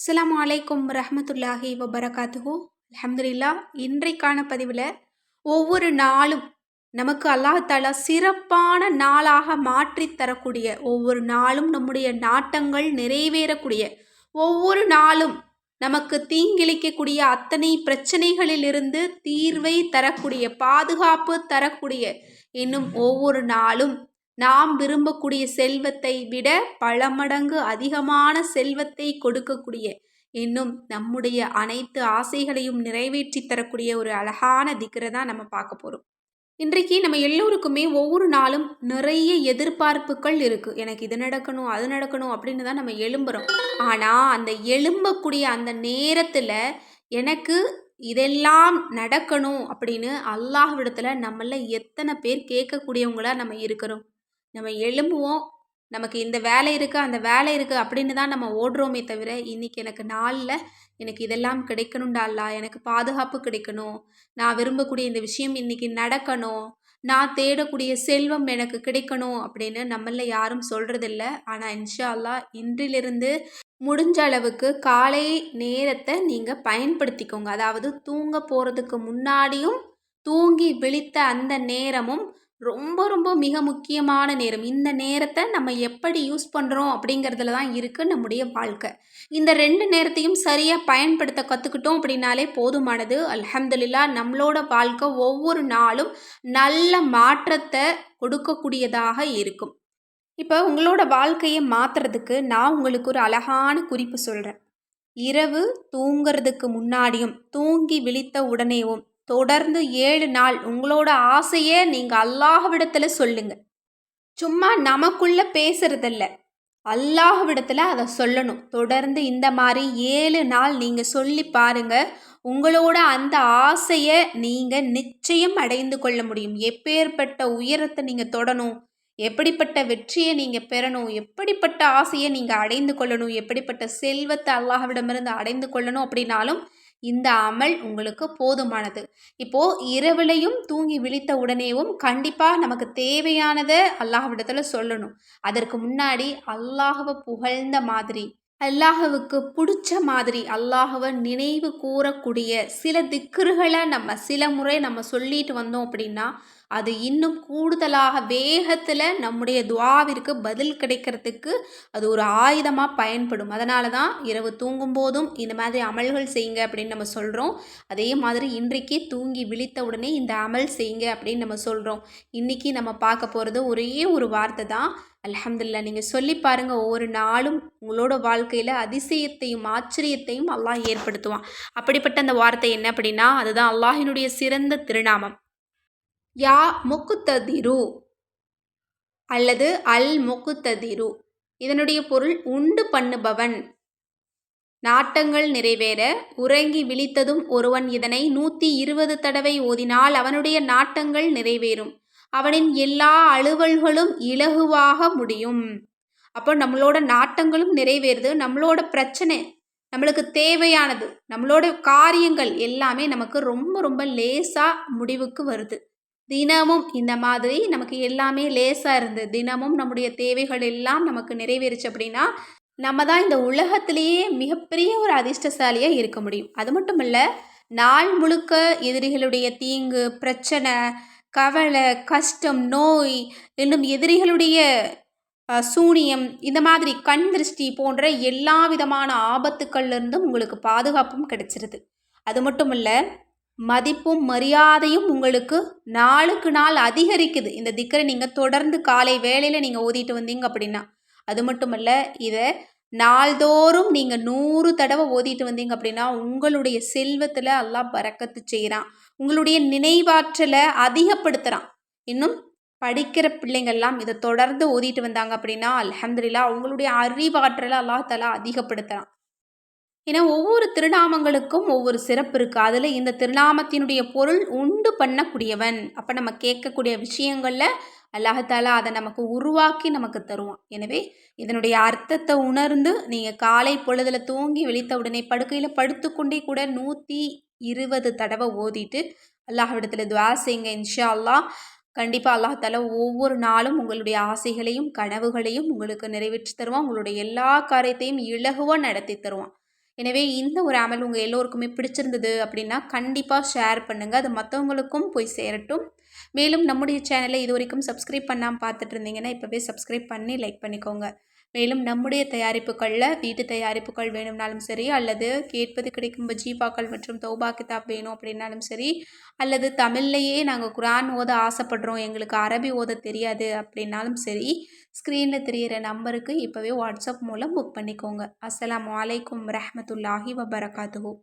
அஸ்ஸலாமு அலைக்கும் ரஹ்மத்துல்லாஹி வபரகாத்துஹு. அல்ஹம்துலில்லாஹ். இன்றைக்கான பதிவில் ஒவ்வொரு நாளும் நமக்கு அல்லாஹ் தஆலா சிறப்பான நாளாக மாற்றி தரக்கூடிய, ஒவ்வொரு நாளும் நம்முடைய நாட்டங்கள் நிறைவேறக்கூடிய, ஒவ்வொரு நாளும் நமக்கு தீங்கிழைக்கக்கூடிய அத்தனை பிரச்சனைகளிலிருந்து தீர்வை தரக்கூடிய, பாதுகாப்பு தரக்கூடிய, இன்னும் ஒவ்வொரு நாளும் நாம் விரும்பக்கூடிய செல்வத்தை விட பல மடங்கு அதிகமான செல்வத்தை கொடுக்கக்கூடிய, இன்னும் நம்முடைய அனைத்து ஆசைகளையும் நிறைவேற்றி தரக்கூடிய ஒரு அழகான திக்ரை தான் நம்ம பார்க்க போகிறோம். இன்றைக்கு நம்ம எல்லோருக்குமே ஒவ்வொரு நாளும் நிறைய எதிர்பார்ப்புகள் இருக்குது. எனக்கு இது நடக்கணும், அது நடக்கணும் அப்படின்னு தான் நம்ம எழும்புகிறோம். ஆனால் அந்த எழும்பக்கூடிய அந்த நேரத்தில் எனக்கு இதெல்லாம் நடக்கணும் அப்படின்னு அல்லாஹ்விடத்தில் நம்மள எத்தனை பேர் கேட்கக்கூடியவங்களா நம்ம இருக்கிறோம். நம்ம எழும்புவோம், நமக்கு இந்த வேலை இருக்குது, அந்த வேலை இருக்குது அப்படின்னு தான் நம்ம ஓடுறோமே தவிர, இன்றைக்கி எனக்கு நாளில் எனக்கு இதெல்லாம் கிடைக்கணும்டா அல்லாஹ், எனக்கு பாதுகாப்பு கிடைக்கணும், நான் விரும்பக்கூடிய இந்த விஷயம் இன்றைக்கி நடக்கணும், நான் தேடக்கூடிய செல்வம் எனக்கு கிடைக்கணும் அப்படின்னு நம்மள யாரும் சொல்கிறதில்ல. ஆனால் இன்ஷா அல்லாஹ் இன்றிலிருந்து முடிஞ்ச அளவுக்கு காலை நேரத்தை நீங்கள் பயன்படுத்திக்கோங்க. அதாவது தூங்க போகிறதுக்கு முன்னாடியும் தூங்கி விழித்த அந்த நேரமும் ரொம்ப ரொம்ப மிக முக்கியமான நேரம். இந்த நேரத்தை நம்ம எப்படி யூஸ் பண்ணுறோம் அப்படிங்கிறதுல தான் இருக்குது நம்முடைய வாழ்க்கை. இந்த 2 நேரத்தையும் சரியாக பயன்படுத்த கற்றுக்கிட்டோம் அப்படின்னாலே போதுமானது. அல்ஹம்துலில்லாஹ், நம்மளோட வாழ்க்கை ஒவ்வொரு நாளும் நல்ல மாற்றத்தை கொடுக்கக்கூடியதாக இருக்கும். இப்போ உங்களோட வாழ்க்கையை மாற்றுறதுக்கு நான் உங்களுக்கு ஒரு அழகான குறிப்பு சொல்கிறேன். இரவு தூங்கிறதுக்கு முன்னாடியும் தூங்கி விழித்த உடனேவும் தொடர்ந்து 7 நாள் உங்களோட ஆசையை நீங்கள் அல்லாஹ்விடத்தில் சொல்லுங்க. சும்மா நமக்குள்ள பேசுறதில்ல, அல்லாஹ்விடத்தில் அதை சொல்லணும். தொடர்ந்து இந்த மாதிரி 7 நாள் நீங்கள் சொல்லி பாருங்க. உங்களோட அந்த ஆசையை நீங்கள் நிச்சயம் அடைந்து கொள்ள முடியும். எப்பேற்பட்ட உயரத்தை நீங்கள் தொடணும், எப்படிப்பட்ட வெற்றியை நீங்கள் பெறணும், எப்படிப்பட்ட ஆசையை நீங்கள் அடைந்து கொள்ளணும், எப்படிப்பட்ட செல்வத்தை அல்லாஹ்விடமிருந்து அடைந்து கொள்ளணும் அப்படின்னாலும் இந்த அமல் உங்களுக்கு போதுமானது. இப்போது இரவுலையும் தூங்கி விழித்த உடனேவும் கண்டிப்பாக நமக்கு தேவையானதை அல்லாஹ்விடத்தில் சொல்லணும். அதற்கு முன்னாடி அல்லாஹ்வை புகழ்ந்த மாதிரி, அல்லாஹ்வுக்கு பிடிச்ச மாதிரி, அல்லாஹ்வை நினைவு கூறக்கூடிய சில திக்ருகளை நம்ம சில முறை நம்ம சொல்லிட்டு வந்தோம் அப்படின்னா அது இன்னும் கூடுதலாக வேகத்தில் நம்முடைய துஆவிற்கு பதில் கிடைக்கிறதுக்கு அது ஒரு ஆயுதமாக பயன்படும். அதனால தான் இரவு தூங்கும் போதும் இந்த மாதிரி அமல்கள் செய்யுங்க அப்படின்னு நம்ம சொல்கிறோம். அதே மாதிரி இன்றைக்கி தூங்கி விழித்த உடனே இந்த அமல் செய்யுங்க அப்படின்னு நம்ம சொல்கிறோம். இன்றைக்கி நம்ம பார்க்க போகிறது ஒரே ஒரு வார்த்தை தான். அல்ஹம்துலில்லாஹ். நீங்கள் சொல்லி பாருங்கள். ஒவ்வொரு நாளும் உங்களோட வாழ்க்கையில் அதிசயத்தையும் ஆச்சரியத்தையும் அல்லாஹ் ஏற்படுத்துவான். அப்படிப்பட்ட அந்த வார்த்தை என்ன அப்படின்னா அதுதான் அல்லாஹினுடைய சிறந்த திருநாமம் யா முக்குத்ததிரு அல்லது அல் முக்குத்ததிரு. இதனுடைய பொருள் உண்டு பண்ணுபவன். நாட்டங்கள் நிறைவேற உறங்கி விழித்ததும் ஒருவன் இதனை 120 தடவை ஓதினால் அவனுடைய நாட்டங்கள் நிறைவேறும், அவனின் எல்லா அலுவல்களும் இலகுவாக முடியும். அப்போ நம்மளோட நாட்டங்களும் நிறைவேறுது, நம்மளோட பிரச்சனை, நம்மளுக்கு தேவையானது, நம்மளோட காரியங்கள் எல்லாமே நமக்கு ரொம்ப ரொம்ப லேசாக முடிவுக்கு வருது. தினமும் இந்த மாதிரி நமக்கு எல்லாமே லேசாக இருந்து தினமும் நம்முடைய தேவைகள் எல்லாம் நமக்கு நிறைவேறுச்சு அப்படின்னா நம்ம தான் இந்த உலகத்திலேயே மிகப்பெரிய ஒரு அதிர்ஷ்டசாலியாக இருக்க முடியும். அது மட்டும் இல்லை, நாள் முழுக்க எதிரிகளுடைய தீங்கு, பிரச்சனை, கவலை, கஷ்டம், நோய், இன்னும் எதிரிகளுடைய சூனியம், இந்த மாதிரி கண் திருஷ்டி போன்ற எல்லா விதமான ஆபத்துக்கள்லேருந்தும் உங்களுக்கு பாதுகாப்பும் கிடைச்சிருது. அது மட்டும் இல்லை, மதிப்பும் மரியாதையும் உங்களுக்கு நாளுக்கு நாள் அதிகரிக்குது. இந்த திக்கரை நீங்கள் தொடர்ந்து காலை வேளையில் நீங்கள் ஓதிட்டு வந்தீங்க அப்படின்னா. அது மட்டும் இல்லை, இதை நாள்தோறும் நீங்கள் 100 தடவை ஓதிட்டு வந்தீங்க அப்படின்னா உங்களுடைய செல்வத்தில் அல்லாஹ் பரக்கத்து செய்கிறான், உங்களுடைய நினைவாற்றலை அதிகப்படுத்துகிறான். இன்னும் படிக்கிற பிள்ளைங்கள்லாம் இதை தொடர்ந்து ஓதிட்டு வந்தாங்க அப்படின்னா அல்ஹம்துலில்லாஹ் அவங்களுடைய அறிவாற்றலை அல்லாஹ் தஆலா அதிகப்படுத்துகிறான். ஏன்னா ஒவ்வொரு திருநாமங்களுக்கும் ஒவ்வொரு சிறப்பு இருக்குது. அதில் இந்த திருநாமத்தினுடைய பொருள் உண்டு பண்ணக்கூடியவன். அப்போ நம்ம கேட்கக்கூடிய விஷயங்களில் அல்லாஹ் தஆலா அதை நமக்கு உருவாக்கி நமக்கு தருவான். எனவே இதனுடைய அர்த்தத்தை உணர்ந்து நீங்கள் காலை பொழுதில் தூங்கி விழித்த உடனே படுக்கையில் படுத்துக்கொண்டே கூட 120 தடவை ஓதிட்டு அல்லாஹ்விடத்தில் துஆ செய்யுங்க. இன்ஷா அல்லாஹ் கண்டிப்பாக அல்லாஹ் தஆலா ஒவ்வொரு நாளும் உங்களுடைய ஆசைகளையும் கனவுகளையும் உங்களுக்கு நிறைவேற்றி தருவான். உங்களுடைய எல்லா காரியத்தையும் இலகுவாக நடத்தி தருவான். எனவே இந்த ஒரு அமல் உங்கள் எல்லோருக்குமே பிடிச்சிருந்தது அப்படின்னா கண்டிப்பாக ஷேர் பண்ணுங்கள். அது மற்றவங்களுக்கும் போய் சேரட்டும். மேலும் நம்முடைய சேனலை இதுவரைக்கும் சப்ஸ்கிரைப் பண்ணாமல் பார்த்துட்டு இருந்தீங்கன்னா இப்போவே சப்ஸ்கிரைப் பண்ணி லைக் பண்ணிக்கோங்க. மேலும் நம்முடைய தயாரிப்புகளில் வீட்டு தயாரிப்புகள் வேணும்னாலும் சரி, அல்லது கேட்பது கிடைக்கும் வஜீஃபாக்கள் மற்றும் தௌபா கிதாப் வேணும் அப்படின்னாலும் சரி, அல்லது தமிழ்லையே நாங்கள் குர்ஆன் ஓத ஆசைப்படுறோம், எங்களுக்கு அரபி ஓத தெரியாது அப்படின்னாலும் சரி, ஸ்க்ரீனில் தெரிகிற நம்பருக்கு இப்போவே வாட்ஸ்அப் மூலம் புக் பண்ணிக்கோங்க. அஸ்ஸலாமு அலைக்கும் வரஹ்மத்துல்லாஹி வபரகாத்துஹு.